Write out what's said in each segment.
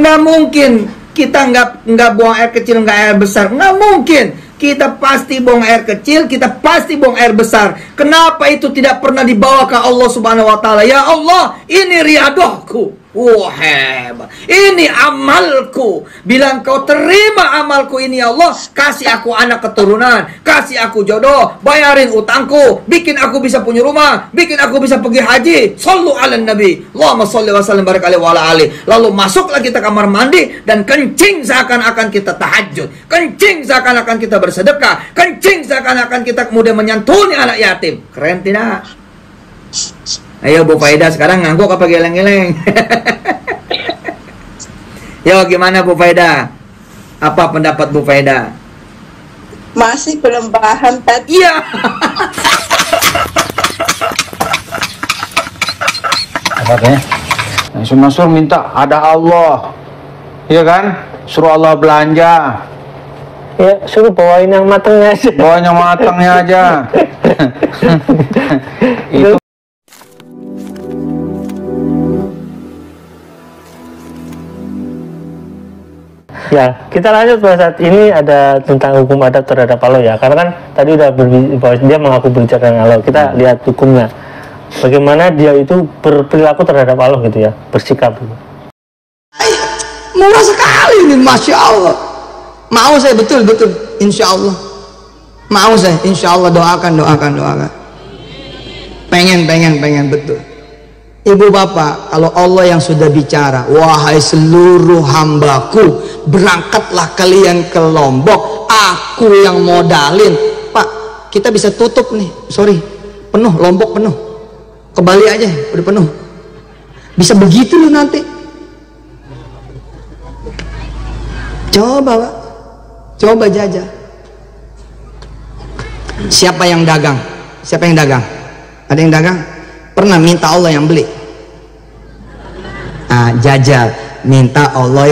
Nggak mungkin kita nggak buang air kecil, nggak air besar. Nggak mungkin. Kita pasti buang air kecil, kita pasti buang air besar. Kenapa itu tidak pernah dibawa ke Allah Subhanahu wa Ta'ala? Ya Allah, ini riadohku. Wah, hebat. Ini amalku. Bilang kau terima amalku ini ya Allah. Kasih aku anak keturunan, kasih aku jodoh, bayarin utangku, bikin aku bisa punya rumah, bikin aku bisa pergi haji. Sallu ala nabi, Allahumma salli wa sallim barik alaihi wa ala ali. Lalu masuklah kita kamar mandi dan kencing seakan-akan kita tahajud, kencing seakan-akan kita bersedekah, kencing seakan-akan kita kemudian menyantuni anak yatim. Keren tidak? Ayo Bu Faida, sekarang ngangguk apa geleng-geleng? Yo, gimana Bu Faida? Apa pendapat Bu Faida? Masih belum paham tadi. Iya. Apa katanya? Suruh minta ada Allah, iya kan? Suruh Allah belanja. Ya, suruh bawain yang matangnya aja. Bawain yang matangnya aja. Itu. Ya, kita lanjut pada saat ini ada tentang hukum adat terhadap Allah ya. Karena kan tadi udah dia mengaku berbicara dengan Allah. Kita lihat hukumnya. Bagaimana dia itu berperilaku terhadap Allah gitu ya, bersikap. Murah sekali ini, Masya Allah. Mau saya betul, Insya Allah. Mau saya, Insya Allah. Doakan. Pengen betul. Ibu bapak, kalau Allah yang sudah bicara, wahai seluruh hambaku, berangkatlah kalian ke Lombok, aku yang modalin. Pak, kita bisa tutup nih, sorry, penuh, Lombok penuh, ke Bali aja udah penuh. Bisa begitu loh nanti. Coba Pak, coba jajah. Siapa yang dagang? Ada yang dagang? Pernah minta Allah yang beli? Jajal, minta Allah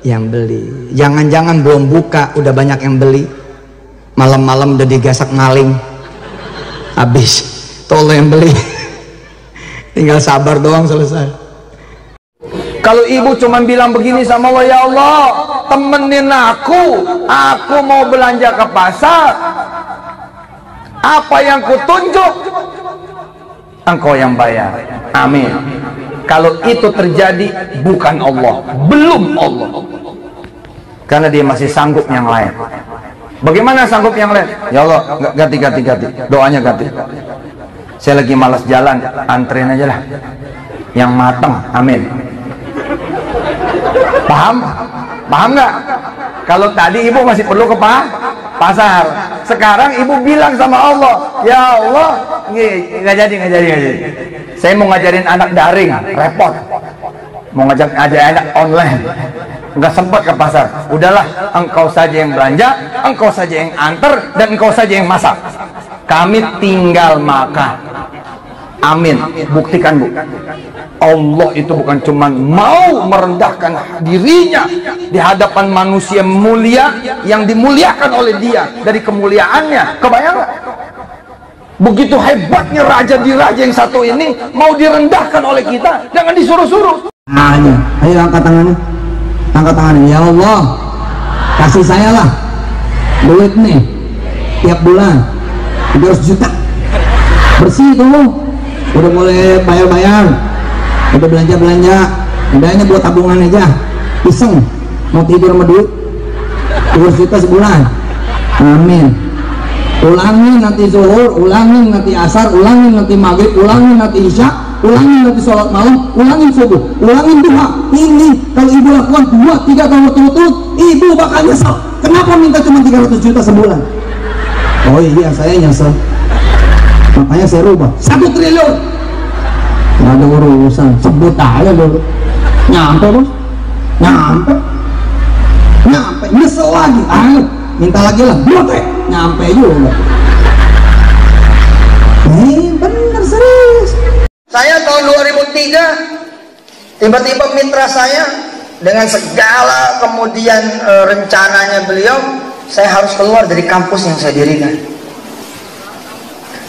yang beli. Jangan-jangan belum buka udah banyak yang beli. Malam-malam udah digasak maling. Habis, itu Allah yang beli. Tinggal sabar doang selesai. Kalau ibu cuma bilang begini sama Allah, ya Allah, temenin aku mau belanja ke pasar. Apa yang kutunjuk, Engkau yang bayar. Amin. Kalau itu terjadi, bukan Allah, belum Allah, karena dia masih sanggup yang lain. Bagaimana sanggup yang lain? Ya Allah, ganti, doanya ganti. Saya lagi malas jalan, antrein aja lah yang matang. Amin. Paham nggak? Kalau tadi ibu masih perlu ke pasar, sekarang ibu bilang sama Allah, ya Allah, nggak jadi. Saya mau ngajarin anak daring, repot. Mau ngajarin anak online, nggak sempat ke pasar. Udahlah, engkau saja yang belanja, engkau saja yang antar, dan engkau saja yang masak. Kami tinggal makan. Amin. Buktikan Bu, Allah itu bukan cuma mau merendahkan dirinya di hadapan manusia mulia yang dimuliakan oleh dia dari kemuliaannya. Kebayang nggak? Begitu hebatnya raja di raja yang satu ini mau direndahkan oleh kita, jangan disuruh-suruh. Ayo angkat tangannya, ya Allah, kasih saya lah duit nih tiap bulan 300 juta bersih dulu. Udah mulai bayar, udah belanja, udah ini buat tabungan aja, iseng mau tidur sama duit 200 juta sebulan. Amin. Ulangin nanti zuhur, ulangin nanti asar, ulangin nanti maghrib, ulangin nanti isya, ulangin nanti sholat malam, ulangin subuh, ulangin duha. Ini kalau ibu lakukan 2-3 tahun berturut-turut, ibu bakal nyesel. Kenapa minta cuma 300 juta sebulan? Oh iya, saya nyesel, makanya saya rubah 1 triliun. Nggak ada urusan, sebut aja dulu. Nyampe Bos, nyampe, nyesel lagi. Ayo minta lagi lah, nyampe juga. Bener serius. Saya tahun 2003 tiba-tiba mitra saya dengan segala kemudian rencananya beliau, saya harus keluar dari kampus yang saya dirikan.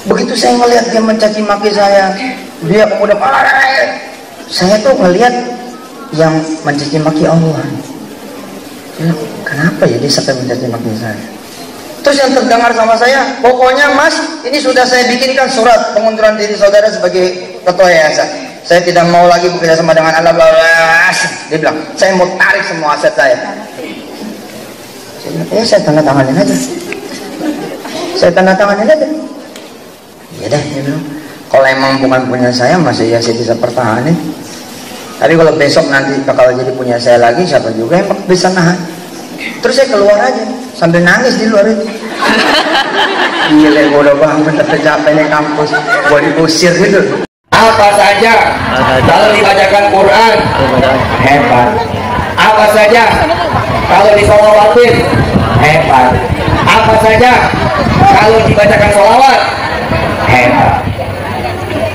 Begitu saya melihat dia mencaci maki saya, dia kemudian saya tuh ngelihat yang mencaci maki Allah. Kenapa ya dia sampai mencaci maki saya? Terus yang terdengar sama saya, pokoknya Mas, ini sudah saya bikinkan surat pengunduran diri saudara sebagai ketua yayasan. Saya tidak mau lagi bekerja sama dengan Allah. Dia bilang, saya mau tarik semua aset saya. Saya bilang, ya saya tanda tanganin aja. Saya tanda tanganin aja. Ya dah, dia bilang, kalau emang bukan punya saya, masih ya saya bisa pertahanin. Tapi kalau besok nanti bakal jadi punya saya lagi, siapa juga yang bisa nahan. Terus saya keluar aja sambil nangis di luar itu. Gila, gue udah bangun tapi capek nih kampus, gue diusir gitu. Apa saja kalau dibacakan Quran hebat. Apa saja kalau disolawatin hebat. Apa saja kalau dibacakan sholawat hebat.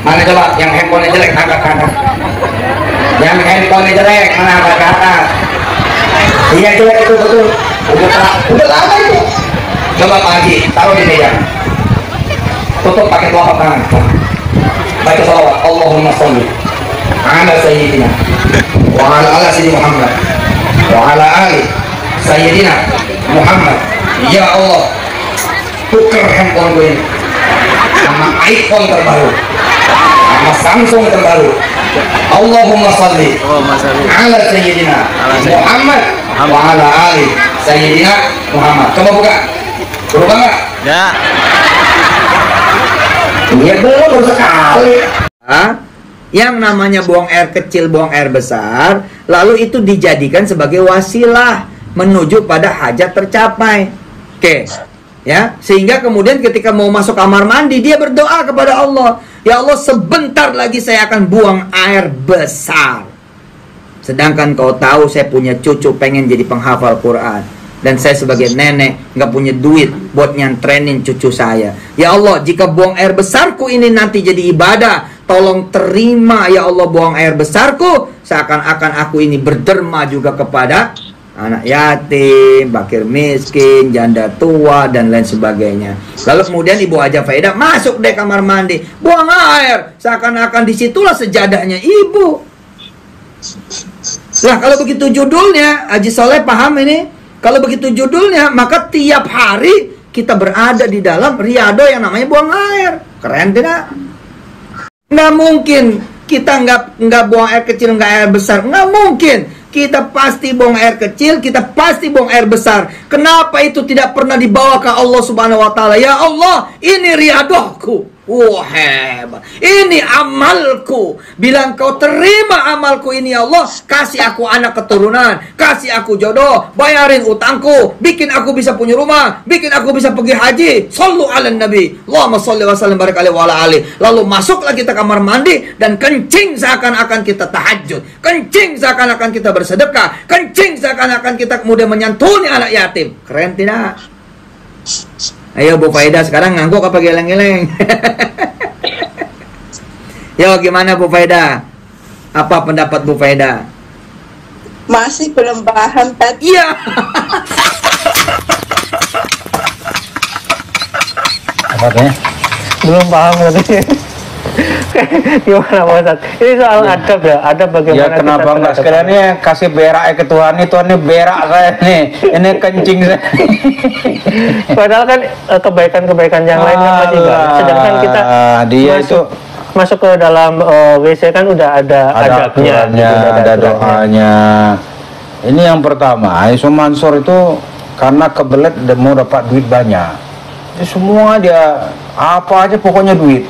Mana coba yang handphonenya jelek, angkat ke atas. Yang handphonenya jelek, mana angkat ke atas. Iya jelek itu betul. Udah lama itu. Coba pagi, taruh di meja. Tutup pakai telapak tangan. Baca salawat. Allahumma sholli ala sayyidina wa ala sayyidina Muhammad wa ala ali sayyidina Muhammad. Ya Allah, tuker handphone gue ini sama iPhone terbaru, sama Samsung terbaru. Allahumma sholli ala sayyidina Muhammad wa ala ali sayyidina Muhammad. Coba buka. Berubah nggak? Ya. Ya belum, baru sekali. Yang namanya buang air kecil, buang air besar, lalu itu dijadikan sebagai wasilah menuju pada hajat tercapai. Oke. Ya, sehingga kemudian ketika mau masuk kamar mandi dia berdoa kepada Allah, ya Allah, sebentar lagi saya akan buang air besar. Sedangkan kau tahu saya punya cucu pengen jadi penghafal Quran. Dan saya sebagai nenek nggak punya duit buat nyantrenin cucu saya. Ya Allah, jika buang air besarku ini nanti jadi ibadah, tolong terima ya Allah buang air besarku. Seakan-akan aku ini berderma juga kepada anak yatim, fakir miskin, janda tua, dan lain sebagainya. Lalu kemudian Ibu Haja Faidah masuk deh kamar mandi, buang air. Seakan-akan disitulah sejadahnya Ibu. Lah kalau begitu judulnya, Haji Soleh paham ini? Kalau begitu judulnya, maka tiap hari kita berada di dalam riado yang namanya buang air. Keren tidak? Nggak mungkin kita nggak buang air kecil, nggak air besar. Nggak mungkin. Kita pasti buang air kecil, kita pasti buang air besar. Kenapa itu tidak pernah dibawa ke Allah Subhanahu wa Ta'ala? Ya Allah, ini riadohku. Wah, hebat. Ini amalku. Bilang kau terima amalku ini ya Allah, kasih aku anak keturunan, kasih aku jodoh, bayarin utangku, bikin aku bisa punya rumah, bikin aku bisa pergi haji. Shallu ala nabi. Allahumma sholli wa sallim barik alaihi wa ala ali. Lalu masuklah kita kamar mandi dan kencing seakan-akan kita tahajud, kencing seakan-akan kita bersedekah, kencing seakan-akan kita kemudian menyantuni anak yatim. Keren tidak? Ayo Bu Faidah sekarang ngangguk apa geleng-geleng? Yo, gimana Bu Faidah? Apa pendapat Bu Faidah? Masih belum paham tadi. Iya. Apa ya? Belum paham katanya. Gimana Pak Ustadz? Ini soal adab ya, adab bagaimana Ya kenapa enggak sekalian nih kasih berak ke Tuhan nih, Tuhan nih berak saya nih, ini kencing saya. Padahal kan kebaikan-kebaikan yang lainnya masih banyak. Sedangkan kita dia masuk ke dalam WC kan udah ada adabnya, ada doanya. Ini yang pertama, Aisyah Mansur itu karena kebelet dan mau dapat duit banyak. Jadi semua dia apa aja pokoknya duit.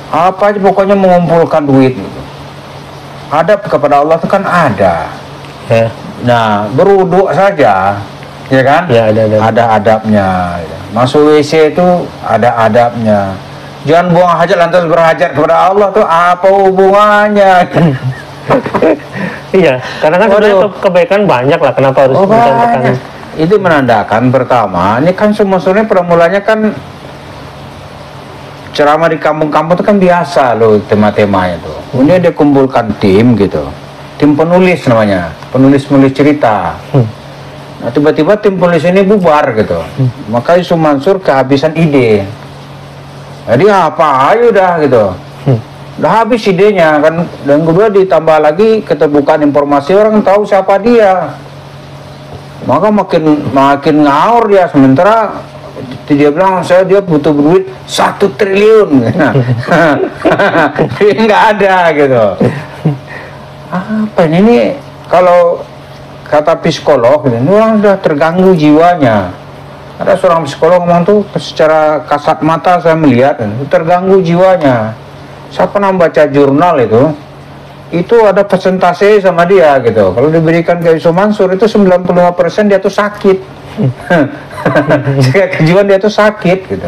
Apa aja pokoknya mengumpulkan duit gitu. Adab kepada Allah itu kan ada. Ya. Nah, berwuduk saja, ya kan? Ya, ada adabnya. Masuk WC itu ada adabnya. Jangan buang hajat lantas berhajat kepada Allah tuh apa hubungannya? Iya, karena kan sebenarnya kebaikan banyak lah. Kenapa harus banyak. Itu menandakan pertama, ini kan sebenarnya permulanya kan ceramah di kampung-kampung itu kan biasa loh tema-temanya tuh. Kemudian dia kumpulkan tim gitu, tim penulis namanya, penulis-penulis cerita. Nah tiba-tiba tim penulis ini bubar gitu. Maka Yusuf Mansur kehabisan ide. Jadi apa ayo dah gitu. Udah habis idenya kan, dan kedua ditambah lagi keterbukaan informasi, orang tahu siapa dia, maka makin ngawur dia. Sementara dia bilang dia butuh duit 1 triliun, dia nggak ada gitu. Apa ini kalau kata psikolog, ini orang sudah terganggu jiwanya. Ada seorang psikolog ngomong tuh, secara kasat mata saya melihat terganggu jiwanya. Saya pernah baca jurnal itu ada persentase sama dia gitu. Kalau diberikan ke Yusuf Mansur itu 95% dia tuh sakit. Jika kejiwaan dia tuh sakit gitu.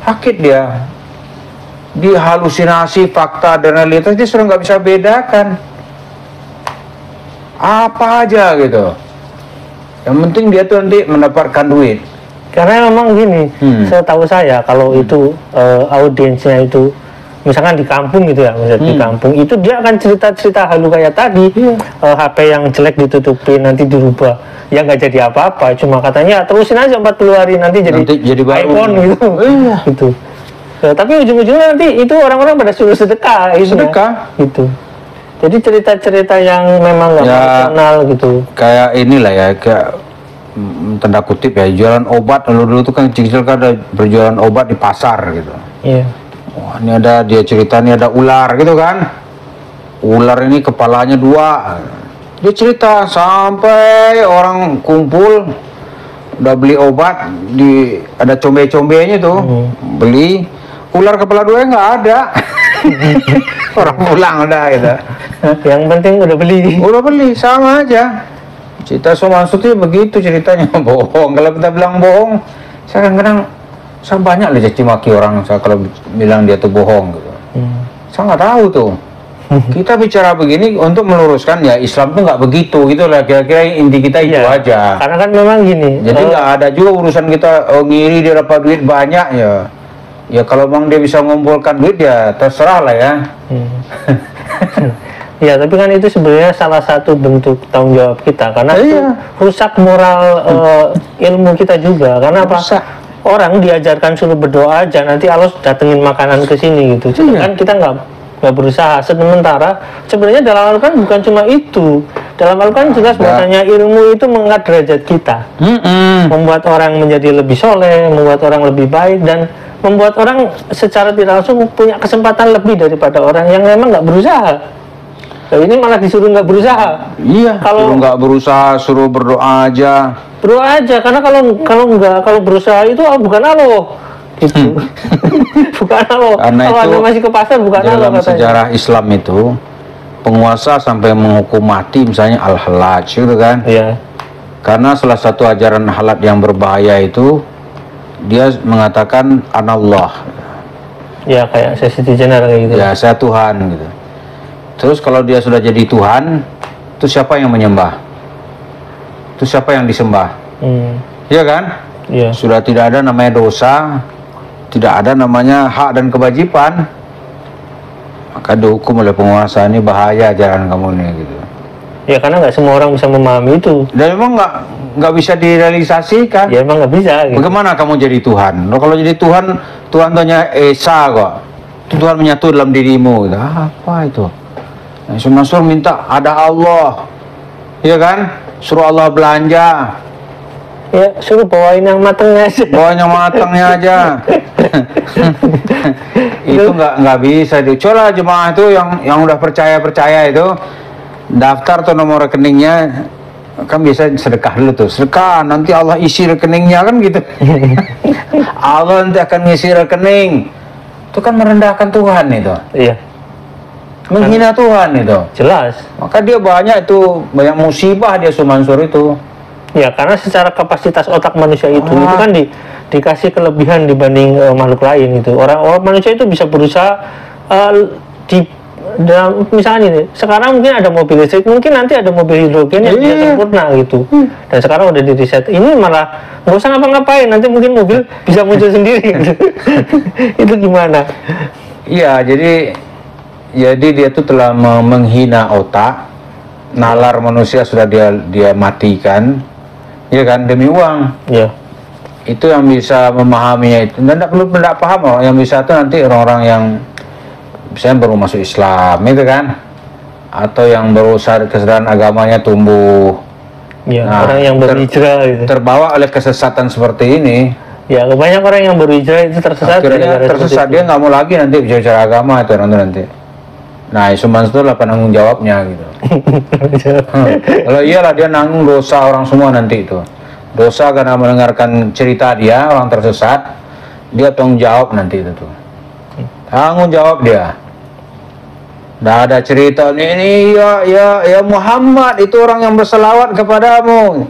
Sakit dia. Di halusinasi, fakta dan realitas dia sudah nggak bisa bedakan. Apa aja gitu. Yang penting dia tuh nanti mendapatkan duit. Karena memang gini, setahu saya kalau itu audiensnya itu misalkan di kampung gitu ya, misalnya di kampung itu dia akan cerita-cerita halu kayak tadi, HP yang jelek ditutupin nanti dirubah, ya nggak jadi apa-apa, cuma katanya terusin aja 40 hari nanti jadi iPhone gitu, gitu. Tapi ujung-ujungnya nanti itu orang-orang pada suruh sedekah, gitu. Jadi cerita-cerita yang memang nggak personal gitu. Kayak inilah ya, kayak tanda kutip ya, jualan obat. Dulu tuh kan kecil kan ada berjualan obat di pasar gitu. Iya. Wah, ini ada dia ceritanya ada ular gitu kan. Ular ini kepalanya 2. Dia cerita sampai orang kumpul udah beli obat, ada combe-combenya tuh. Beli ular kepala 2 nggak ada. Orang pulang udah gitu. Yang penting udah beli sama aja. Cerita maksudnya begitu ceritanya. Bohong. Kalau kita bilang bohong, saya kadang-kadang saya banyak lah caci maki orang saya kalau bilang dia tuh bohong gitu. Saya nggak tahu tuh. Kita bicara begini untuk meluruskan ya Islam tuh nggak begitu gitu lah, kira-kira inti kita itu aja. Karena kan memang gini. Jadi nggak ada juga urusan kita ngiri dia dapat duit banyak ya. Ya kalau bang dia bisa mengumpulkan duit ya terserah lah ya. Ya tapi kan itu sebenarnya salah satu bentuk tanggung jawab kita karena itu rusak moral ilmu kita juga. Karena apa? Orang diajarkan suruh berdoa aja, nanti Allah datengin makanan ke sini gitu. Kan kita nggak berusaha. Sementara sebenarnya dalam Al-Quran bukan cuma itu. Dalam Al-Quran jelas bahwasanya ilmu itu mengangkat derajat kita, membuat orang menjadi lebih soleh, membuat orang lebih baik, dan membuat orang secara tidak langsung punya kesempatan lebih daripada orang yang memang nggak berusaha. Nah, ini malah disuruh nggak berusaha. Iya. Kalau nggak berusaha, suruh berdoa aja. Berdoa aja, karena kalau berusaha itu bukan Allah. Gitu. Bukan Allah. Kalau Anda masih ke pasar bukan Allah. Dalam sejarah Islam itu penguasa sampai menghukum mati misalnya Al-Hallaj gitu kan. Iya. Karena salah satu ajaran halat yang berbahaya itu dia mengatakan anallah. Ya kayak saya Siti Jenar kayak gitu. Ya saya Tuhan gitu. Terus kalau dia sudah jadi Tuhan, itu siapa yang menyembah? Itu siapa yang disembah? Iya kan? Iya. Sudah tidak ada namanya dosa, tidak ada namanya hak dan kewajiban, maka dihukum oleh penguasa. Ini bahaya ajaran kamu nih gitu. Ya karena nggak semua orang bisa memahami itu. Dan memang nggak bisa direalisasikan. Ya emang nggak bisa. Gitu. Bagaimana kamu jadi Tuhan? Loh, kalau jadi Tuhan, Tuhan tanya Esa kok. Tuhan menyatu dalam dirimu. Gitu. Apa itu? Nah, Mansur minta ada Allah, iya kan? Suruh Allah belanja. Ya suruh bawain yang matangnya aja. Bawain yang matangnya aja. Itu nggak bisa. Coba jemaah itu yang udah percaya itu daftar tuh nomor rekeningnya. Kan biasa sedekah dulu tuh, sedekah nanti Allah isi rekeningnya kan gitu. Allah nanti akan ngisi rekening. Itu kan merendahkan Tuhan itu. Iya. Menghina Tuhan itu. Jelas. Maka dia banyak banyak musibah dia Mansur itu. Ya karena secara kapasitas otak manusia itu kan dikasih kelebihan dibanding makhluk lain itu. Orang manusia itu bisa berusaha dalam misalnya ini sekarang mungkin ada mobil listrik, mungkin nanti ada mobil hidrogen yang tidak sempurna gitu. Dan sekarang udah di riset. Ini malah nggak usah ngapa-ngapain, nanti mungkin mobil bisa muncul sendiri. Gitu. Itu gimana? Iya, jadi dia tuh telah menghina otak, nalar manusia sudah dia matikan, ya kan, demi uang. Iya. Itu yang bisa memahaminya itu. Dan tidak perlu paham loh, yang bisa itu nanti orang-orang yang misalnya baru masuk Islam itu kan, atau yang baru kesadaran agamanya tumbuh. Ya, orang yang berhijrah gitu. Terbawa oleh kesesatan seperti ini. Ya, banyak orang yang berhijrah itu tersesat. Akhirnya tersesat, dia nggak mau lagi nanti bicara agama itu nanti. Nah, Isu Mansur lah penanggung jawabnya gitu. Kalau iyalah dia nanggung dosa orang semua nanti itu. Dosa karena mendengarkan cerita dia orang tersesat, dia tanggung jawab nanti itu tuh. Tanggung jawab dia. Nggak ada cerita ini ya Muhammad itu orang yang berselawat kepadamu.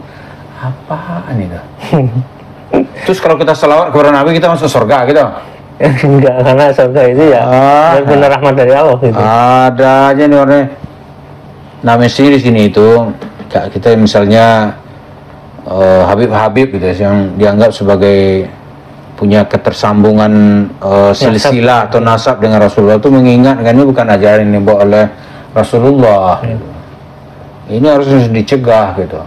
Apaan itu? Terus kalau kita selawat kepada Nabi kita masuk surga gitu? Enggak, karena surga itu ya benar rahmat dari Allah gitu. Ada aja nih orangnya. Nah, mestinya di sini itu kita misalnya Habib-habib gitu yang dianggap sebagai punya ketersambungan silsilah atau nasab dengan Rasulullah itu mengingatkan ini bukan ajaran yang dibawa oleh Rasulullah. Ini harus dicegah gitu.